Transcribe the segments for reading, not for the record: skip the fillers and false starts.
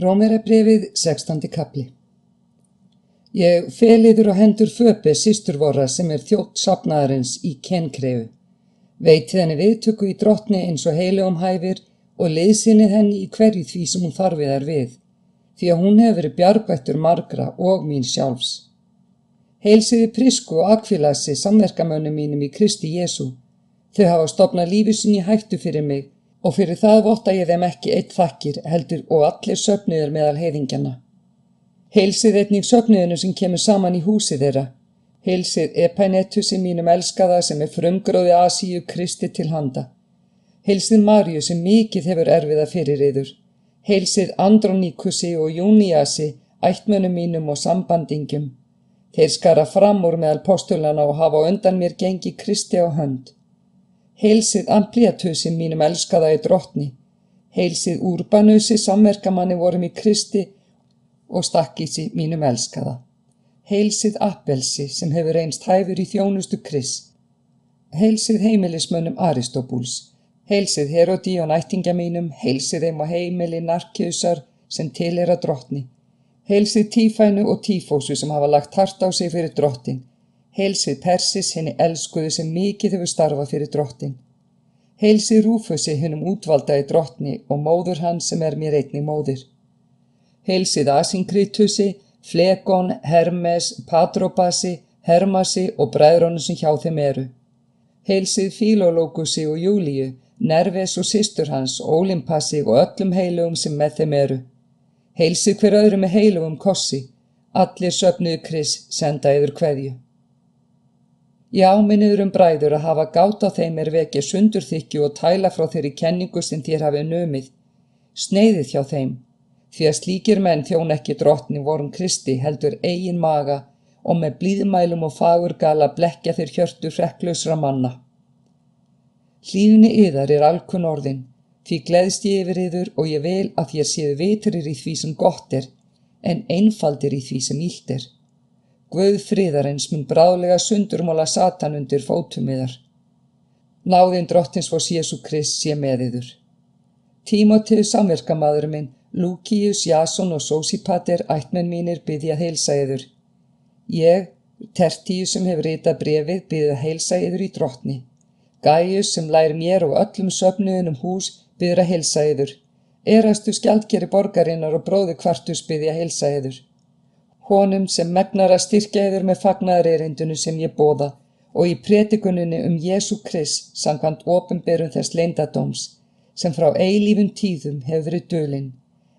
Rómverjabréfið 16. kafli. Ég fel yður á hendur Föbe, systur vorra, sem þjónn safnaðarins í Kenkreifu. Veitið henni viðtöku í drottni eins og heilögum hæfir og liðsinnið henni í hverju því sem hún þarfið er við, því að hún hefur verið bjargvættur margra og mín sjálfs. Heilsiði Prisku og Akvilasi, samverkamönnum mínum í Kristi Jesú. Þau hafa stofnað lífi sín í hættu fyrir mig og fyrir það votta ég þeim ekki einn þakkir heldur og allir söfnuðir meðal heiðingjanna. Heilsið einnig söfnuðinu sem kemur saman í húsi þeirra. Heilsið Epainetusi mínum elskaða sem frumgróði Asíu Kristi til handa. Heilsið Maríu sem mikið hefur erfiða fyrir yður. Heilsið Androníkusi og Júníasi, ættmönnum mínum og sambandingjum. Þeir skara fram úr meðal postulana og hafa undan mér gengi Kristi á hönd. Heilsið Ampliatusi mínum elskaða í drottni. Heilsið Úrbanusi samverkamanni vorum í Kristi og Stakkísi mínum elskaða. Heilsið Appelsi sem hefur reynst hæfur í þjónustu Krists. Heilsið heimilismönnum Aristóbúls. Heilsið Herodíon ættingja mínum, heilsið þeim á heimili Narkíusar sem tilheyra drottni. Heilsið Tífænu og Tífósu sem hafa lagt hart á sig fyrir drottin. Heilsið Persis henni elskuðu sem mikið hefur starfað fyrir drottin. Heilsið Rúfusi hinnum útvalda í drottni og móður hans sem mér einnig móðir. Heilsið Asynkritusi, Flegon, Hermes, Patróbasi, Hermasi og bræðrunum sem hjá þeim eru. Heilsið Fílolókusi og Júlíu, Nerves og systur hans, Ólimpasi og öllum heilugum sem með þeim eru. Heilsið hver öðru með heilugum kossi, allir söfnuðu Krists senda yður kveðju. Ég áminn yður bræður að hafa gát á þeim vekja sundurþykju og tæla frá þeirri kenningu sem þér hafið numið. Sneiðið hjá þeim, því að slíkir menn þjóna ekki drottni vorum Kristi heldur eigin maga og með blíðmælum og fagurgala blekkja þeir hjörtu hrekklausra manna. Hlýðni yðar alkunn orðin, því gleðst ég yfir yður og ég vil að þér séu vitrir í því sem gott en einfaldir í því sem illt Guð friðarins mun bráðlega sundurmála Satan undir fótum yðar. Náðin drottins vors Jesú Krist sé með yður. Tímóteus samverkamaður minn, Lúkíus, Jason og Sósipater, ættmenn mínir, biðja að heilsa yður. Ég, Tertíus sem hefur ritað bréfið, biðja að heilsa yður í drottni. Gaius sem lær mér og öllum söfnuðinum hús, biður að heilsa yður. Erastus gjaldkeri borgarinnar og bróðir Kvartus biðja að heilsa yður. Honum sem megnar að styrkja yður með fagnaðarerindinu sem ég boða og í predikuninni Jesú Krist samkvæmt opinberun þess leyndardóms sem frá eilífum tíðum hefur verið dulinn,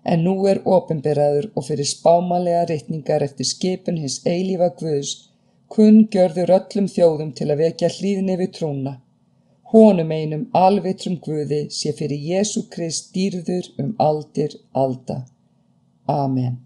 en nú opinberaður og fyrir spámanlega ritningar eftir skipun hins eilífa Guðs, kunngjörður öllum þjóðum til að vekja hlýðni við trúna. Honum einum alvitrum Guði sé fyrir Jesú Krist dýrður aldir alda. Amen.